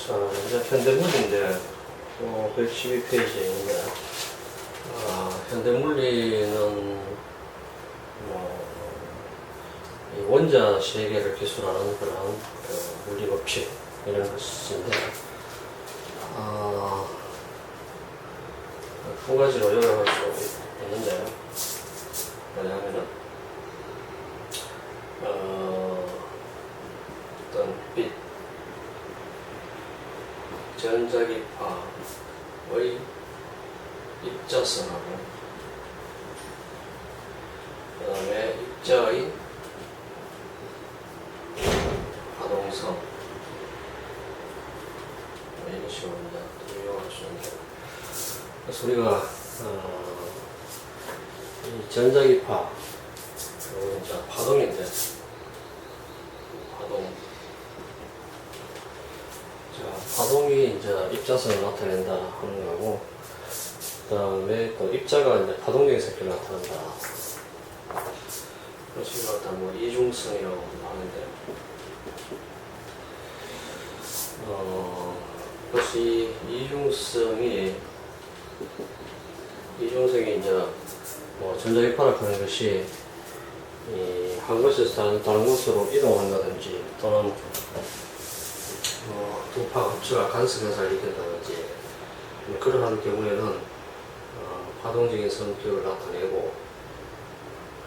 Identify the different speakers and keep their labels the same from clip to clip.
Speaker 1: 자, 이제 현대물리인데, 112페이지에 있는데, 현대물리는, 이 원자 세계를 기술하는 그런 물리 법칙, 이런 것인데, 두 가지로 요약할 수 있는데, 뭐냐면은, 어떤 빛, 전자기파의 입자성하고 그 다음에 입자의 파동성 이런 식으로 이제 이용할 수 있는데, 그래서 우리가 이 전자기파 그리고 이제 파동인데, 파동이 이제 입자성을 나타낸다 하는 거고, 그 다음에 또 입자가 이제 파동적인 색깔을 나타낸다. 그래서 일단 뭐 이중성이라고 하는데, 그래서 이 이중성이 이제 뭐 전자기파를 하는 것이 한 곳에서 다른 곳으로 이동한다든지, 또는 두 파 합체가 간섭해서 일으킨다든지, 그러한 경우에는 파동적인 성격을 나타내고,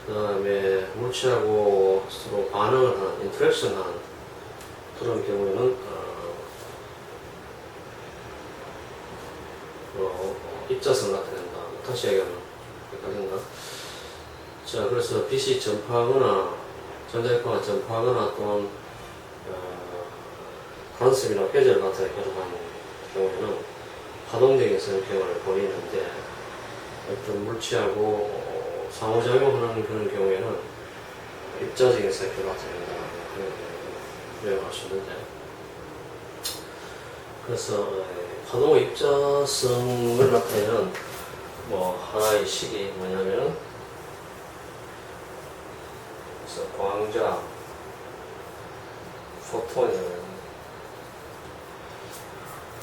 Speaker 1: 그 다음에 물체하고 서로 반응을 하는, 인터랙션 하는 그런 경우에는 입자성을 나타낸다. 다시 얘기하면 헷갈린가? 자, 그래서 빛이 전파하거나 전자기파가 전파하거나 또는 간섭이나 회절 같은 결합하는 경우에는 파동적인 성격을 보이는데, 어떤 물체하고 상호작용하는 그런 경우에는 입자적인 성격을 나타낸다. 요약할 수 있는데, 그래서 파동의 입자성을 나타내는 하나의 식이 뭐냐면, 그래서 광자, 포톤이라는,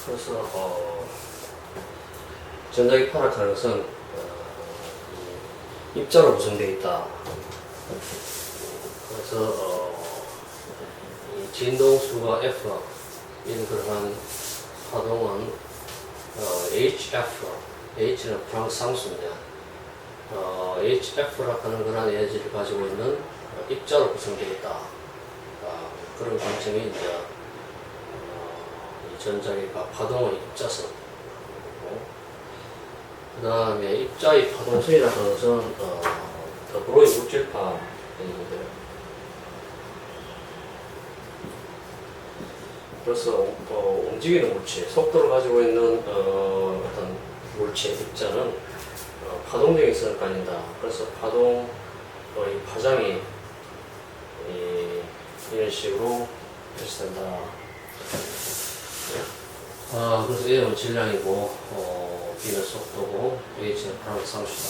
Speaker 1: 그래서 전자기파를 하는 것은 입자로 구성되어 있다. 그래서 이 진동수가 F 인 그러한 파동은 HF, H는 프랑스 상수인데, HF라 하는 그런 에너지를 가지고 있는 입자로 구성되어 있다. 그런 관점이 이제 전자기파 파동의 입자성, 그 다음에 입자의 파동성이라는 것은 더블로이 물질파인데, 그래서 움직이는 물체, 속도를 가지고 있는 어떤 물체 입자는 파동적인 성을 가진다. 그래서 파동의 파장이 이런 식으로 표시된다. 그래서 A는 질량이고, B는 속도고, H는 프랑스 상수다.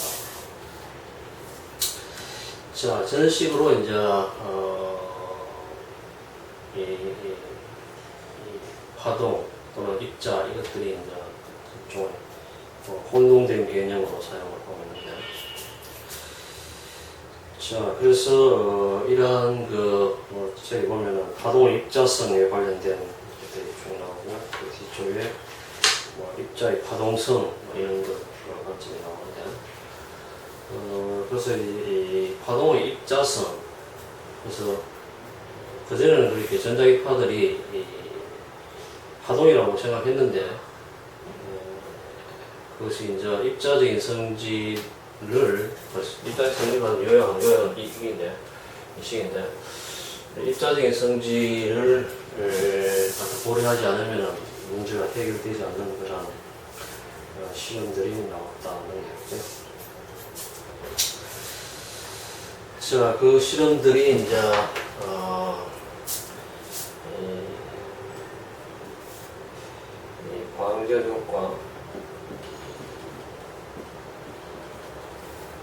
Speaker 1: 자, 저런 식으로 이제, 이 파동 또는 입자, 이것들이 이제 좀 혼동된 개념으로 사용을 하고 있는데, 자, 그래서 이러한 저기 보면은 파동의 입자성에 관련된 것들이 쭉 나오고, 그 뒤쪽에 입자의 파동성 이런 것 관점이 나오는데, 그래서 이 파동의 입자성, 그래서 그전에는 그렇게 전자기파들이 파동이라고 생각했는데, 그것이 이제 입자적인 성질을, 입자적인 성질만 요약은 이 식인데, 입자적인 성질을 고려하지 않으면 문제가 해결되지 않는 그런 시험들이 나왔다는 거죠. 자, 그 실험들이 이제 광전 효과,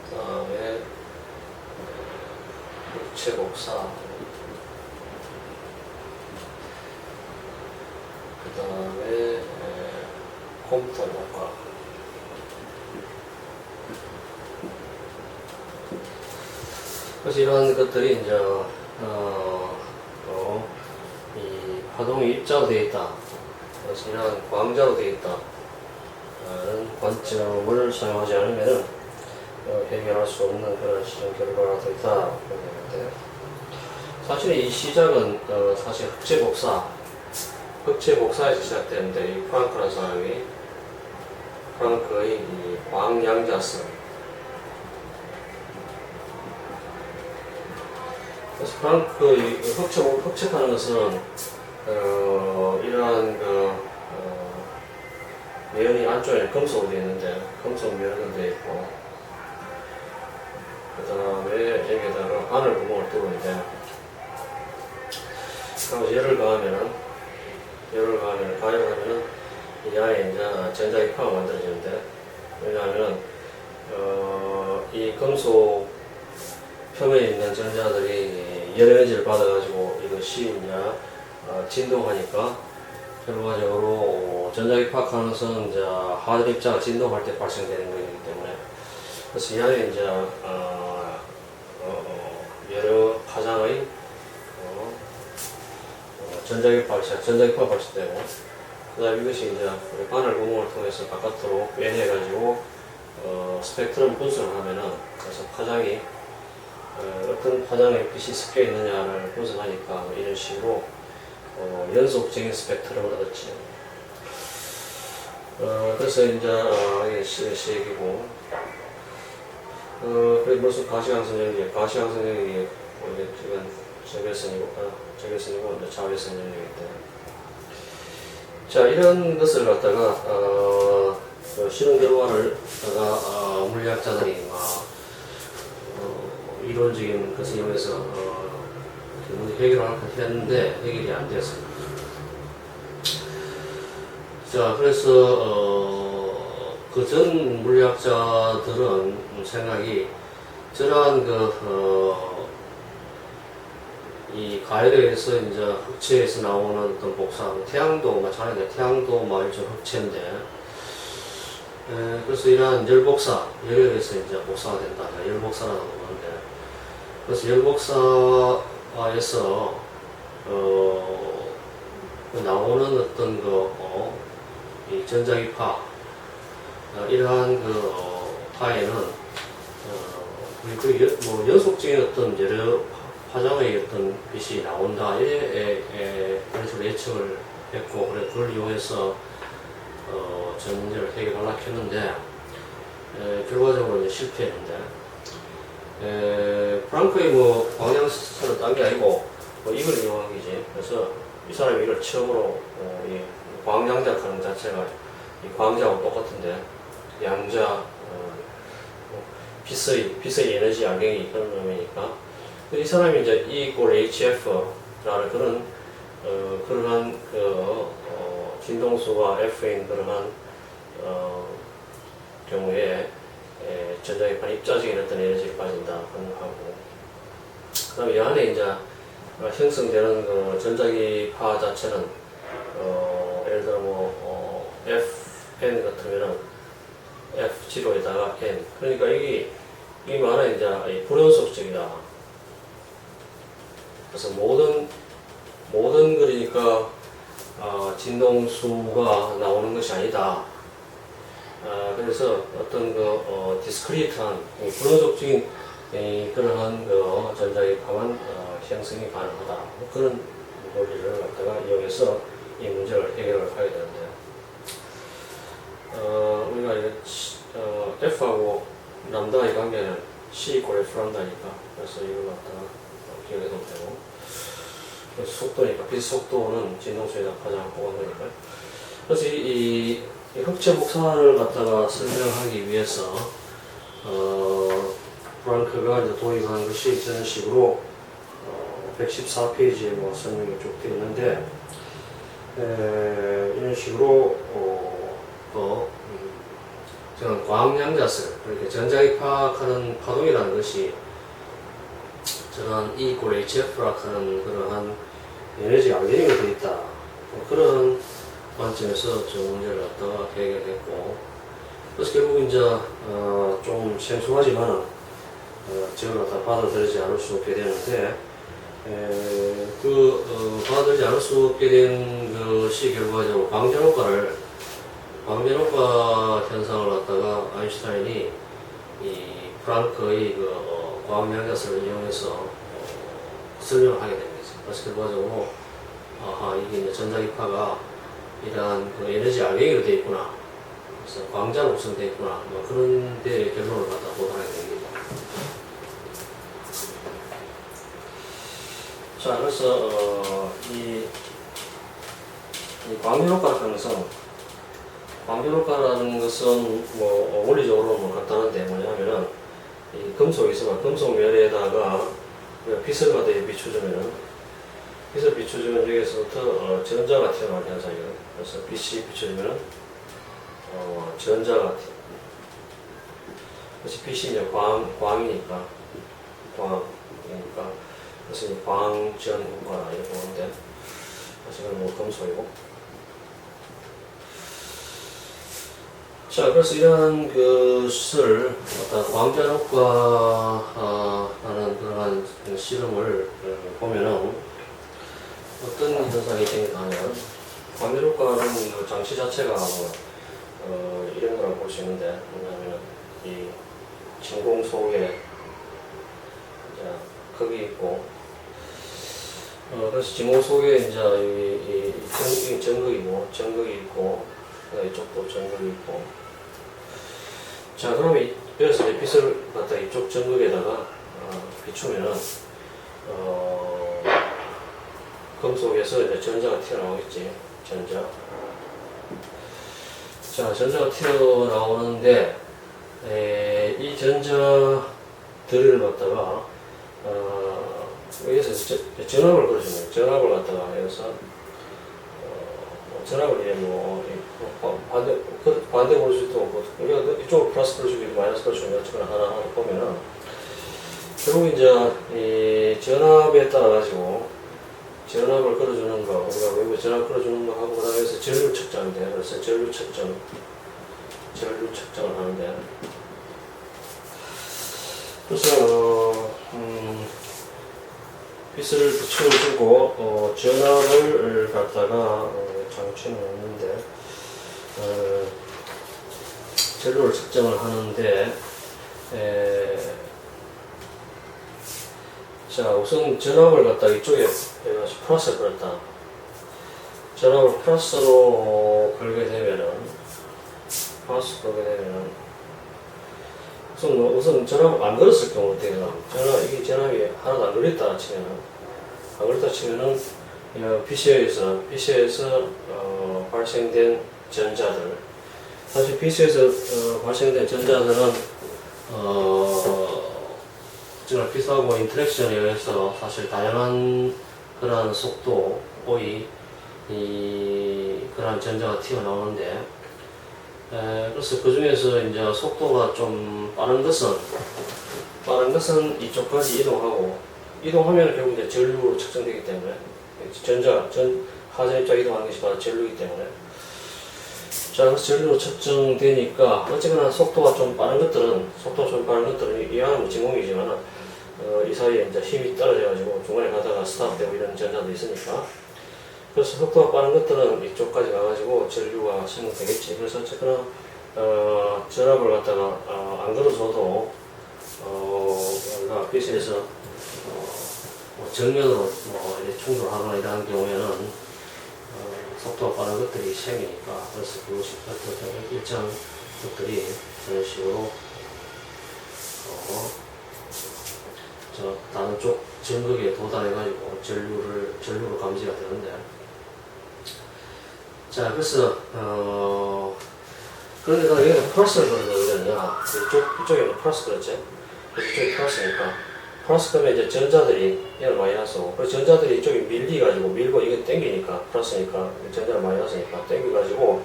Speaker 1: 그 다음에 물체 복사, 그 그 다음에 컴퓨터 효과. 그래서 이런 것들이 이제 이 파동이 입자로 되어 있다. 그래서 이런 광자로 되어 있다. 라는 관점을 사용하지 않으면 해결할 수 없는 그런 실험 결과가 되다. 되는데 사실 이 시작은 사실 흑체복사에서 시작되는데 이 프랑크라는 사람이 프랑크의 이 광양자성, 그래서 프랑크의 흑체라는 것은 이러한 면이 안쪽에 금속으로 되어 있는데 금속 면으로 되어 있고 그 다음에 여기에다가 바늘 구멍을 뚫는데 그럼 열을 가하면은 가열하면은 이 안에 이제 전자기파가 만들어지는데 왜냐하면 이 금속 표면에 있는 전자들이 열 에너지를 받아가지고 이것이 이제 진동하니까 결과적으로 전자기파 하는 이제 하드 입자가 진동할 때 발생되는 것이기 때문에 그래서 이 안에 이제 여러 파장의 전자기파가 발생되고 그 다음에 이것이 이제 바늘 구멍을 통해서 바깥으로 빼내가지고 스펙트럼 분석을 하면은 그래서 파장이 어떤 파장의 빛이 섞여 있느냐를 분석하니까 이런 식으로 연속적인 스펙트럼을 얻었지. 그래서 이제 이게 얘기고 그리고 무슨 가시광선연기 원래 지금 적외선이고 이제 자외선 연기인데 자 이런 것을 갖다가 실험 결과를 갖다가 물리학자들이 막 이론적인 것을 이용해서 해결을 했는데 해결이 안 됐습니다. 자, 그래서 그 전 물리학자들은 생각이 저러한 이 가열에 의해서 이제 흑체에서 나오는 어떤 복사, 태양도 마찬가지인데 태양도 일종 흑체인데 그래서 이러한 열복사, 열에 의해서 이제 복사가 된다. 열복사라고 하는데 그래서 열복사에서 나오는 어떤 이 전자기파 이러한 파에는 연속적인 어떤 여러 파장의 어떤 빛이 나온다. 그런 식으로 예측을 했고 그걸 이용해서 전 문제를 해결하려고 했는데 결과적으로 이제 실패했는데 프랑크의 광양설은 딴 게 아니고 이걸 이용한 거지. 그래서 이 사람이 이걸 처음으로 이 광양자하는 자체가 이 광자하고 똑같은데 양자 빛의 에너지 양경이 그런 놈이니까 이 사람이 이제 E = HF라는 그러한 진동수가 F인 그러한 경우에 전자기파 입자적인 어떤 에너지가 빠진다 하고 그 다음에 이 안에 이제 형성되는 전자기파 자체는 예를 들어 Fn 같으면은 F0에다가 N 그러니까 이 말은 이제 불연속적이다. 그래서 모든 그러니까 진동수가 나오는 것이 아니다. 그래서 어떤 디스크리트한 불연속적인 그러한 전자기파만 형성이 가능하다. 그런 원리를 갖다가 이용해서 이 문제를 해결을 하게 되는데 우리가 이제 F하고 람다의 관계는 C = F란다니까 그래서 이걸 갖다가 기억해도 되고 속도니까 빛 속도는 진동수에다 가장 보관되니까 그래서 이 흑체 복사를 갖다가 설명하기 위해서 프랑크가 이제 도입한 것이 이런 식으로 114페이지에 설명이 쭉 되어 있는데 이런 식으로 저는 광양자설, 그렇게 전자기파하는 파동이라는 것이 저런 E = HF라 하는 그러한 에너지 알게닝이 되어 있다. 그런 관점에서 저 문제를 갖다가 해결했고, 그래서 결국 이제 좀 생소하지만 저걸 갖다 받아들이지 않을 수 없게 되는데, 받아들이지 않을 수 없게 된 것이 결과적으로 광전효과 현상을 갖다가 아인슈타인이 이 프랑크의 과학 명작을 이용해서 설명을 하게 됩니다. 그래서 결과적으로 이게 이제 전자기파가 이러한 에너지 알갱이로 되어 있구나, 그래서 광자로 구성되어 있구나, 뭐 그런 데 결론을 갖다 도달하게 됩니다. 자, 그래서 이 광전효과라는 것은 뭐 원리적으로 뭐 간단한데 뭐냐면은 이 금속면에다가 빛을 갖다 비춰주면 여기서부터 전자가 튀어나오는 현상이에요. 그래서 빛이 비춰주면 전자가 그래서 빛이 이제 광이니까 그래서 광전 효과라 이렇게 보는데, 그래서 이건 뭐 금속이고. 자, 그래서 이러한 것을 광전 효과라는 그러한 실험을 보면은 어떤 현상이 생기냐면, 광전 효과는 장치 자체가 이런 거라고 볼 수 있는데, 뭐냐면 이 진공 속에 거기 있고, 그래서 진공 속에 이제 이 정극이 있고, 이쪽도 정극이 있고. 자, 그러면 여기서 이제 빛을 갖다 이쪽 정극에다가 비추면은 금속에서 이제 전자가 튀어나오겠지. 자, 전자가 튀어나오는데, 이 전자들을 갖다가 여기서 전압을 걸어주면, 전압을 갖다가 여기서 전압을 반대 볼 수도 없고, 우리가 이쪽으로 플러스 걸어주고 마이너스 걸어주면 어쨌거나 하나 보면은 결국 이제 이 전압에 따라 가지고 전압을 걸어주는 거, 우리가 외부 전압 걸어주는 거 하고, 그 다음에 여기서 전류 측정인데, 그래서 전류 측정을 하는데, 그래서 빛을 비춰주고 전압을 갖다가 장치는 없는데 전류를 측정을 하는데, 자, 우선 전압을 갖다가 이쪽에 플러스를 걸었다. 전압을 플러스로 걸게 되면은 우선 전압을 안 걸었을 경우 어떻게 되나? 이게 전압이 하나도 안 걸렸다 치면은 빛에서 발생된 전자들, 사실 빛에서 발생된 전자들은 정말 빛하고 인터랙션에 의해서 사실 다양한 그러한 속도의 그러한 전자가 튀어나오는데, 그래서 그 중에서 이제 속도가 좀 빠른 것은 이쪽까지 이동하면 결국 이제 전류로 측정되기 때문에, 하자 입자 이동하는 것이 바로 전류이기 때문에. 자, 그래서 전류로 측정되니까 어쨌거나 속도가 좀 빠른 것들은 이왕은 진공이지만 이 사이에 이제 힘이 떨어져가지고 중간에 가다가 스탑되고 이런 전자도 있으니까, 그래서 속도가 빠른 것들은 이쪽까지 가가지고 전류가 생성되겠지. 그래서 어쨌거나 전압을 갖다가 안 걸어줘도 빛에서 정면으로 충돌하거나 이러한 경우에는 속도가 빠른 것들이 생기니까, 그래서 그것이 어떤 일정 것들이 그런 식으로 다른 쪽 전극에 도달해가지고 전류로 감지가 되는데, 자, 그래서 그런데 나 여기는 플러스를 걸으려냐, 이쪽에는 플러스 그렇지? 이쪽이 플러스니까, 플러스 그러면 이제 전자들이 얘는 마이너스고, 그 전자들이 이쪽에 밀고 이게 땡기니까, 플러스니까 전자는 마이너스니까 땡겨가지고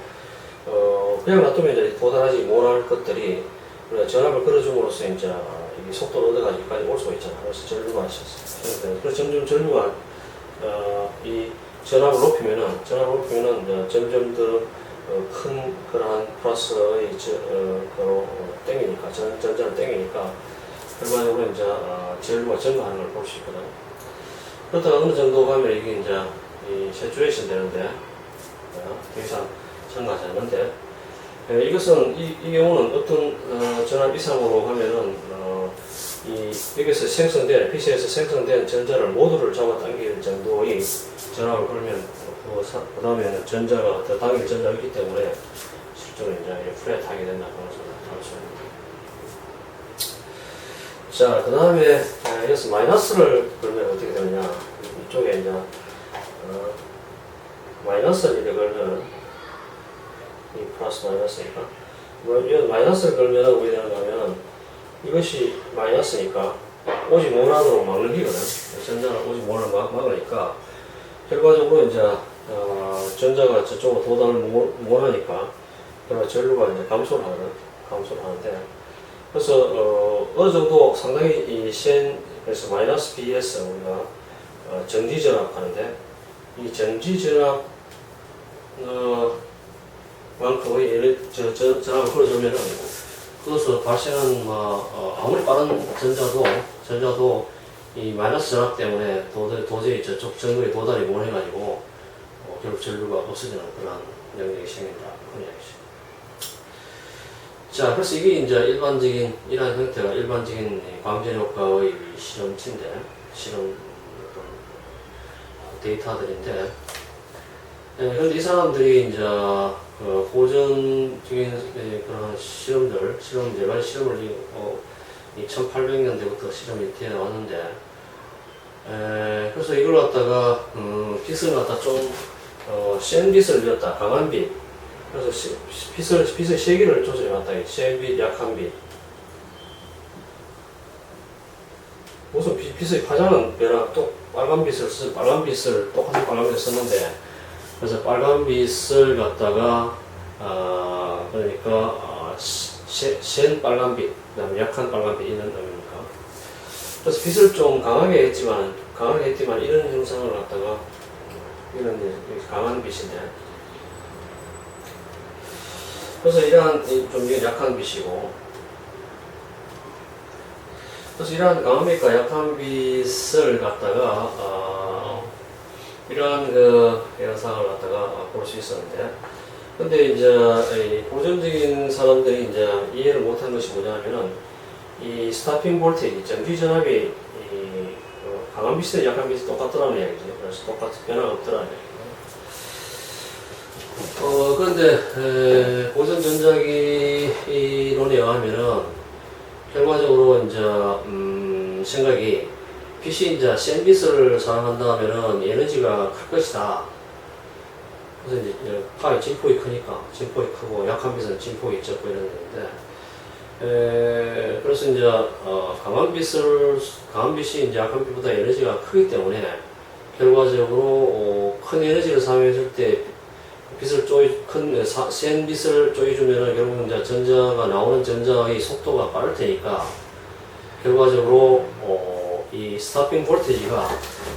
Speaker 1: 그냥 놔두면 이제 도달하지 못할 것들이 우리가 전압을 걸어줌으로써 이제 이 속도를 얻어가지고 여기까지 올 수가 있잖아. 그래서 전류가 있었어. 그래서 점점 전류가 이 전압을 높이면은 점점 더 큰 그러한 플러스의 그로 땡기니까 전자를 땡기니까 결과적으로 이제 전류가 증가하는 걸 볼 수 있거든. 그러다가 어느 정도 가면 이게 이제 이 세츄레이션 되는데 더 이상 증가하지 않는데 이것은 이 경우는 어떤 전압 이상으로 하면은 여기서 생성된 PC에서 생성된 전자를 모두를 잡아당길 정도의 전압을 걸면 그 다음에는 전자가 더 당길 전자가 있기 때문에 실제로 이제 플랫하게 된다는 것을 나타낼 수 있습니다. 자, 그 다음에 여기서 마이너스를 걸면 어떻게 되느냐? 이쪽에 이제 마이너스를 이렇게 걸면 이 플러스 마이너스니까 이 마이너스를 걸면 어떻게 되는가 하면 이것이 마이너스니까 오직 원안으로 막는 기거든. 전자를 오직 원안으로 막으니까 결과적으로 이제 전자가 저쪽으로 도달을 못하니까 전류가 이제 감소를 하는데 그래서 어느 정도 상당히 그래서 마이너스 BS 우리가 정지전압 하는데 이 정지전압 만큼의 전압을 걸어주면은 그것을 발생한 아무리 빠른 전자도 이 마이너스 전압 때문에 도저히 저쪽 전구에 도달이 못해가지고 결국 전류가 없어지는 그런 영역이 생긴다. 그런 이야기죠. 자, 그래서 이게 이제 이러한 형태가 일반적인 광전 효과의 실험치인데, 실험 데이터들인데, 그런데 이 사람들이 이제 고전적인 그런 여러 가지 실험을 1800년대부터 실험이 되어 왔는데, 그래서 이걸 갖다가 빛을 갖다 좀 센 빛을 넣었다, 강한 빛. 그래서 빛의 세기를 조절해왔다. 센 빛, 약한 빛. 무슨 빛의 파장은 변화, 또 빨간 빛을 똑같은 빨간 빛을 썼는데, 그래서 빨간 빛을 갖다가 그러니까 센 빨간 빛, 그다음에 약한 빨간 빛 이런 의미입니까? 그래서 빛을 좀 강하게 했지만 이런 형상을 갖다가 이런 강한 빛인데, 그래서 이러한 좀 약한 빛이고, 그래서 이러한 강한 빛과 약한 빛을 갖다가 이러한 현상을 갖다가 볼 수 있었는데, 근데 이제 고전적인 사람들이 이제 이해를 못한 것이 뭐냐면은 이 스타핑 볼테이지, 정지 전압이 강한 빛이나 약한 빛이 똑같더라는 얘기죠. 그래서 똑같은 변화가 없더라는 얘기죠. 그런데 고전 전자기 이론에 의하면은 결과적으로 이제 생각이 빛이 이제 센 빛을 사용한다면은 에너지가 클 것이다. 그래서 이제 파의 진폭이 크니까 진폭이 크고 약한 빛은 진폭이 적고 이런 건데, 그래서 이제 강한 빛이 이제 약한 빛보다 에너지가 크기 때문에 결과적으로 큰 에너지를 사용했을 때 센 빛을 쪼여주면은 결국 이제 전자가 나오는 전자의 속도가 빠를 테니까 결과적으로 이 스타핑 볼테이지가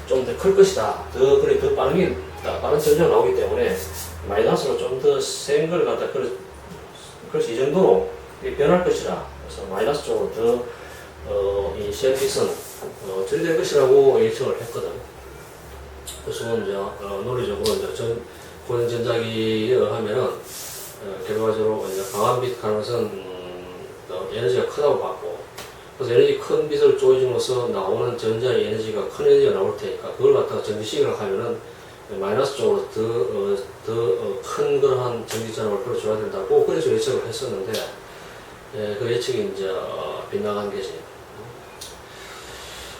Speaker 1: 좀 더 클 것이다. 더 빠른 전자가 나오기 때문에 마이너스로 좀 더 센 걸 갖다 그래서 이 정도로 변할 것이다. 그래서 마이너스 쪽으로 더 이 센 빛은 처리될 것이라고 예측을 했거든. 그래서 이제 논리적으로 이제 고전 전자기에 의하면은 결과적으로 이제 강한 빛 가능성은 에너지가 크다고 봤고, 그래서 에너지 큰 빛을 쪼여줌으로써 나오는 전자의 에너지가 큰 에너지가 나올 테니까 그걸 갖다가 전기식을 하면은 마이너스 쪽으로 더 큰 그러한 전기전압을 걸어줘야 된다고 그래서 예측을 했었는데, 그 예측이 이제 빗나간 게지.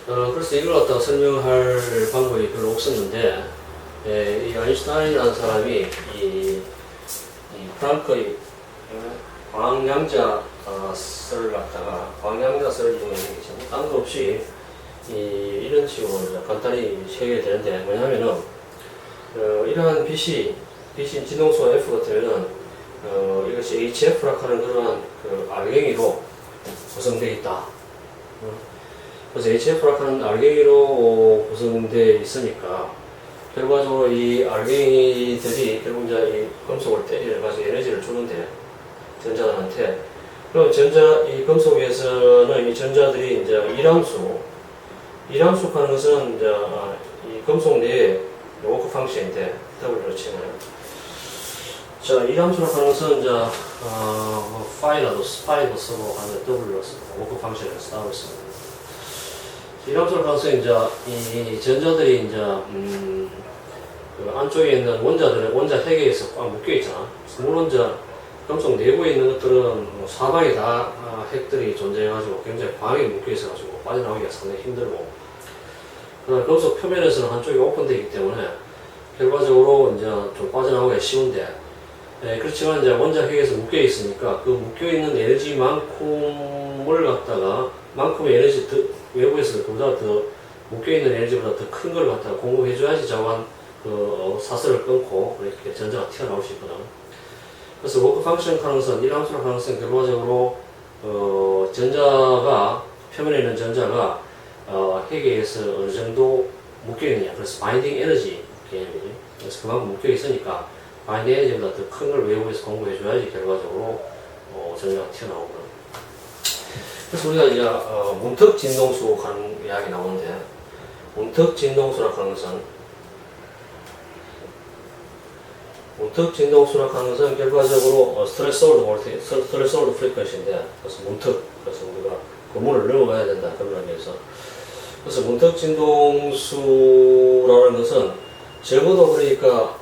Speaker 1: 그래서 이걸 갖다가 설명할 방법이 별로 없었는데, 이 아인슈타인이라는 사람이 이 프랑크의 광량자 썰을 갖다가 광량자 썰을 이용해서 딴 거 없이 이런 식으로 간단히 해결되는데, 뭐냐면은 이러한 빛이 진동소 F 같으면은 이것이 HF라 하는 그러한 알갱이로 구성되어 있다. 그래서 HF라 하는 알갱이로 구성되어 있으니까 결과적으로 이 알갱이들이 결국 이제 이 금속을 때려가지고 에너지를 주는데, 전자들한테. 그럼 이 금속에서는 이 전자들이 이제 이람수 하는 것은 이제 이 금속 내에 워크 펑션인데, W로 치면. 자, 이람수라고 하는 것은 이제, 뭐, 파이도 쓰고, 아니면 W로 쓰고, 워크 펑션을 W로 쓰고. 이람수라고 하는 것은 이제, 이 전자들이 이제, 그 안쪽에 있는 원자 핵에서 꽉 묶여있잖아. 물론 이제, 금속 내부에 있는 것들은 뭐 사방에 다 핵들이 존재해가지고 굉장히 광이 묶여있어가지고 빠져나오기가 상당히 힘들고, 그다음에 금속 표면에서는 한쪽이 오픈되기 때문에 결과적으로 이제 좀 빠져나오기가 쉬운데, 그렇지만 이제 원자 핵에서 묶여있으니까 그 묶여있는 에너지만큼을 갖다가, 만큼의 에너지 외부에서 그보다 더 묶여있는 에너지보다 더 큰 걸 갖다가 공급해줘야지 자관 그 사슬을 끊고 이렇게 전자가 튀어나올 수 있거든. 그래서 워크 펑션 가능성, 이람수라 가능성 결과적으로 전자가 표면에 있는 전자가 핵에 의해서 어느 정도 묶여 있느냐. 그래서 바인딩 에너지 개념이지. 그래서 그만큼 묶여 있으니까 바인딩 에너지보다 더 큰 걸 외부에서 공급해줘야지 결과적으로 전자가 튀어나오거든. 그래서 우리가 이제 문턱 진동수 하는 이야기 나오는데, 문턱 진동수라 하는 것은 문턱 진동수락 하는 것은 결과적으로 스트레스홀드 프리퀀시인데, 그래서 문턱, 그래서 우리가 건물을 넘어가야 된다, 그런 의미에서. 그래서 문턱 진동수라는 것은 적어도 그러니까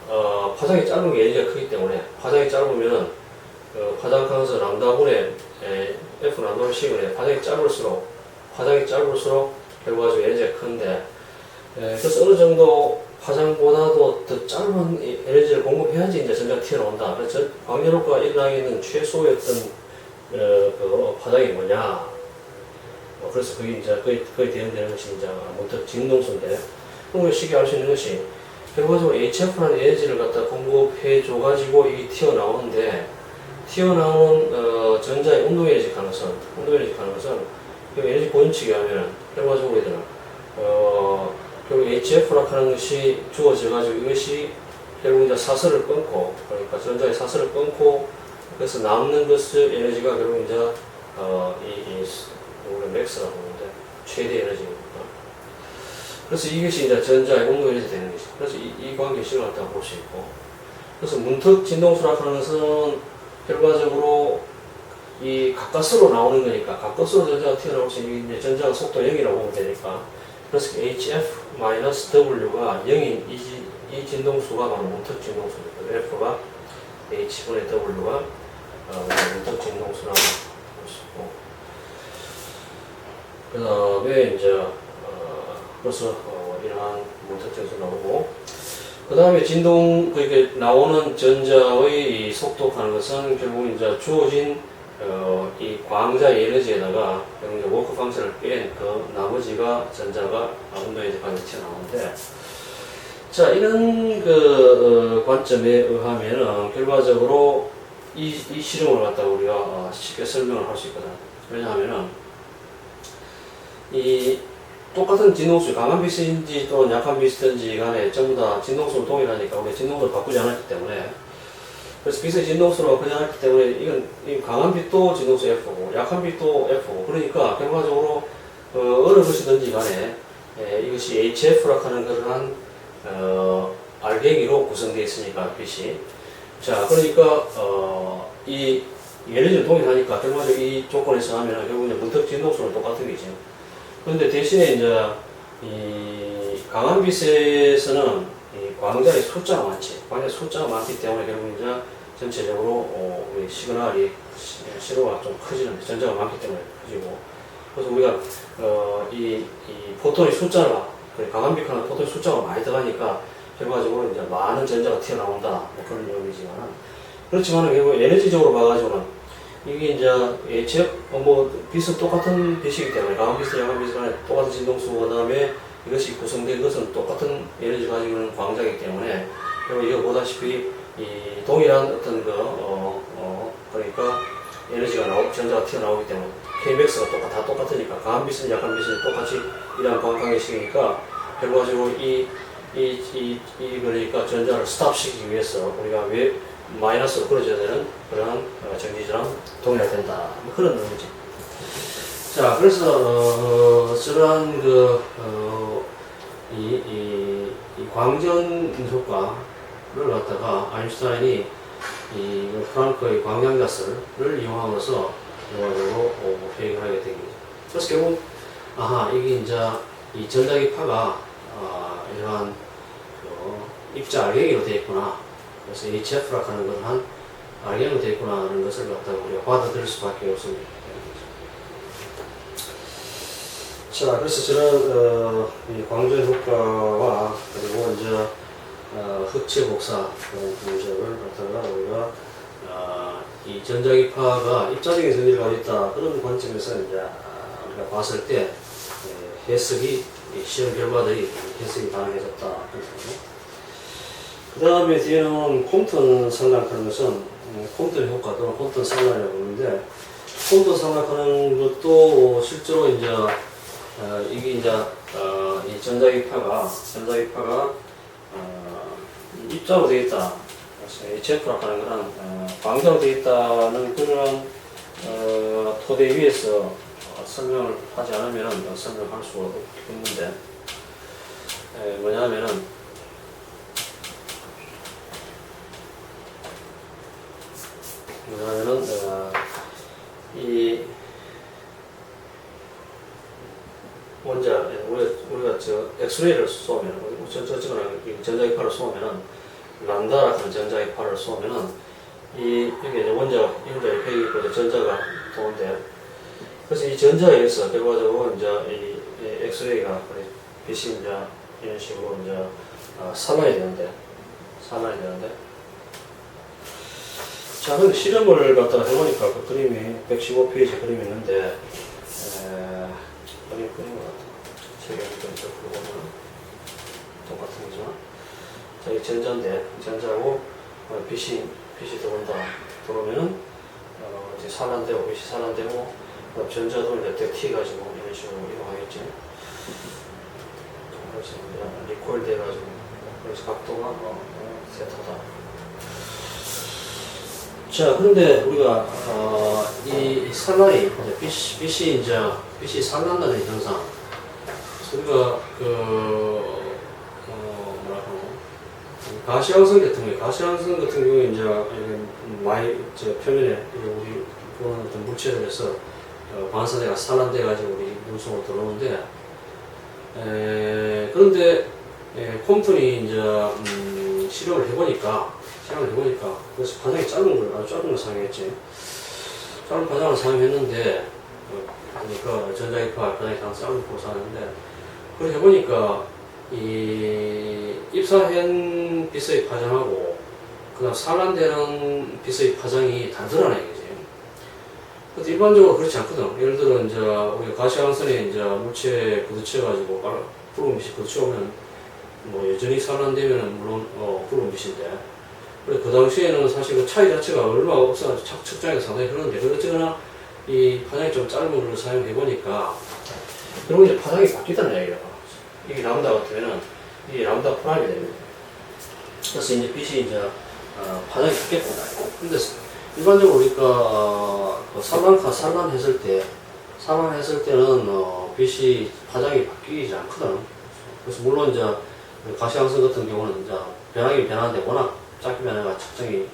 Speaker 1: 파장이 짧은 게 에너지가 크기 때문에, 파장이 짧으면은 파장 강서 람다분의 F 람다분 시그널에 파장이 짧을수록 결과적으로 에너지가 큰데, 그래서 어느 정도 파장보다도 더 짧은 에너지를 공급해야지 이제 전자가 튀어나온다. 그래서 광전효과가 일어나게 는 최소의 어떤 그 파장이 뭐냐. 그래서 그게 이제 거의 대응되는 것이 이제 문턱 진동수인데, 그럼 쉽게 알 수 있는 것이 결과적으로 HF라는 에너지를 갖다 공급해줘가지고 이게 튀어나오는데, 튀어나오는 전자의 운동 에너지 가능성, 그 에너지 보존치기 하면 결과적으로 얘들은 결국 HF라고 하는 것이 주어져가지고 이것이 결국 이제 사슬을 끊고, 그러니까 전자의 사슬을 끊고, 그래서 남는 것의 에너지가 결국 이제 우리 맥스라고 하는데 최대 에너지입니다. 그래서 이것이 이제 전자의 운동 에너지 되는 것이. 그래서 이 관계식을 갖다가 볼 수 있고, 그래서 문턱 진동수라고 하는 것은 결과적으로 이 가까스로 나오는 거니까, 가까스로 전자가 튀어나올 수 있는 이제 전자가 속도 0이라고 보면 되니까, 그래서 HF-W가 0인 이 진동수가 바로 문턱 진동수입니다. F가 H분의 W가 문턱 진동수라고 볼 수 있고, 그 다음에 이제 그래서 이러한 문턱 진동수 나오고, 그 다음에 그렇게 나오는 전자의 이 속도하는 것은 결국 이제 주어진 이 광자의 에너지에다가 이제 워크 펑션을 뺀 그 나머지가 전자가 운동에서 반드시 튀어나오는데, 자, 이런 그 관점에 의하면은 결과적으로 이 실험을 갖다가 우리가 쉽게 설명을 할 수 있거든. 왜냐하면은 이 똑같은 진동수, 강한 빛인지 또는 약한 빛이든지 간에 전부 다 진동수는 동일하니까 우리 진동수를 바꾸지 않았기 때문에, 그래서 빛의 진동수로 바꾸지 않았기 때문에 이건 강한 빛도 진동수 F고 약한 빛도 F고, 그러니까 결과적으로 어느 것이든지 간에 이것이 HF라고 하는 그러한 알갱이로 구성되어 있으니까 빛이, 자, 그러니까 이 에너지는 동일하니까 결과적으로 이 조건에서 하면 결국 이제 문턱 진동수는 똑같은 거지. 그런데 대신에 이제 이 강한 빛에서는 이 광자의 숫자가 많지. 광자의 숫자가 많기 때문에 결국 이제 전체적으로 우리 시그널이 시로가 좀 커지는, 전자가 많기 때문에 커지고, 그래서 우리가 이 포톤의 숫자가, 강한 빛하는 포톤의 숫자가 많이 들어가니까 결과적으로 이제 많은 전자가 튀어나온다, 뭐 그런 의미지만, 그렇지만 결국 에너지적으로 봐가지고는 이게 이제 빛은 똑같은 빛이기 때문에, 강한 빛은 약한 빛은 간에 똑같은 진동수, 그 다음에 이것이 구성된 것은 똑같은 에너지 가지고 있는 광자이기 때문에, 그리고 이거 보다시피 이 동일한 어떤 그러니까 에너지가 전자가 튀어나오기 때문에 K맥스가 다 똑같으니까, 강한 빛은 약한 빛은 똑같이 이러한 광학관계식이니까 결과적으로 이 그러니까 전자를 스탑시키기 위해서 우리가 왜 마이너스로 끌어줘야 되는 그런 전기저항 동일하게 된다. 뭐 그런 의미죠. 자, 그래서 저러한 이 광전 효과를 갖다가 아인슈타인이 이 프랑크의 광양자설을 이용함으로써 결과적으로 회의를 하게 된 거죠. 그래서 결국 이게 이제 이 전자기파가 이러한 입자 알갱이로 되어 있구나. 그래서 HF라고 하는 건 한 알갱이로 되어 있구나 하는 것을 갖다가 우리가 받아들일 수밖에 없습니다. 자, 그래서 저는 이 광전 효과와 그리고 이제 흑체 복사 그런 분석을 갖다가 우리가 이 전자기파가 입자적인 성질을 가지고 있다 그런 관점에서 이제 우리가 봤을 때 해석이 시험 결과들이 해석이 가능해졌다. 그 다음에 뒤에는 콤튼 상락하는 것은 콤튼 효과 또는 콤튼 상락이라고 하는데 콤튼 상락하는 것도 실제로 이제 이게 이제 이 전자기파가 입자로 되어 있다. 그래서 HF라고 하는 것은 광자로 되어 있다는 그런 토대 위에서 설명을 하지 않으면 설명할 수가 없는데 뭐냐면은 이 먼저 우리가 저 엑스레이를 쏘면 전자기파를 쏘면은 란다라는 전자기파를 쏘면은 여기 이제 원자 여기 있고 전자가 도는데 그래서 이 전자에서 결과적으로 이제 이 엑스레이가 빛이 이제 이런 식으로 이제 산화해야 되는데 자, 근데 실험을 갖다가 해보니까 그 그림이 115페이지 그림이 있는데 그림 것 같아. 책에 보면 똑같은 거죠. 자, 이 전자인데 전자고 빛이 들어오면은 이제 산란되고 빛이 산란되고 전자도 이제 대티가지고 이런 식으로 이동하겠지. 그래서 이제 리콜 돼가지고 그래서 각도가 세타다. 자, 그런데 우리가 이 산란이 빛이 산란하는 현상. 우리가 가시광선 같은 경우에 이제 표면에 우리 보는 어떤 물체를 해서 반사대가 산란돼 가지고 우리 물속으로 들어오는데 그런데 콤튼이 이제 실험을 해보니까 그래서 파장이 아주 짧은 걸 사용했지. 짧은 파장을 사용했는데 그러니까 전자기파 파장이 짧은 걸 사용했는데 그걸 해보니까 이 입사한 빛의 파장하고 그다음 산란되는 빛의 파장이 다르다는 얘기지. 근데 일반적으로 그렇지 않거든. 예를 들어 이제 우리 가시광선에 이제 물체에 부딪혀가지고 붉은 빛이 부딪혀오면 뭐 여전히 산란되면 물론 붉은 빛인데. 그 당시에는 사실 그 차이 자체가 얼마가 없어가지고 측정이 상당히 그런데 어쨌거나 이 파장이 좀 짧은 걸 사용해보니까 그리고 이제 파장이 바뀌다는 얘기야. 이게 람다 같으면은 이게 람다 프라임이 됩니다. 그래서 이제 빛이 이제 파장이 바뀌었구나. 근데 일반적으로 우리가 산란했을 때는 빛이 파장이 바뀌지 않거든. 그래서 물론 이제 가시광선 같은 경우는 이제 변하긴 변하는데 워낙 작게 변화가 측정이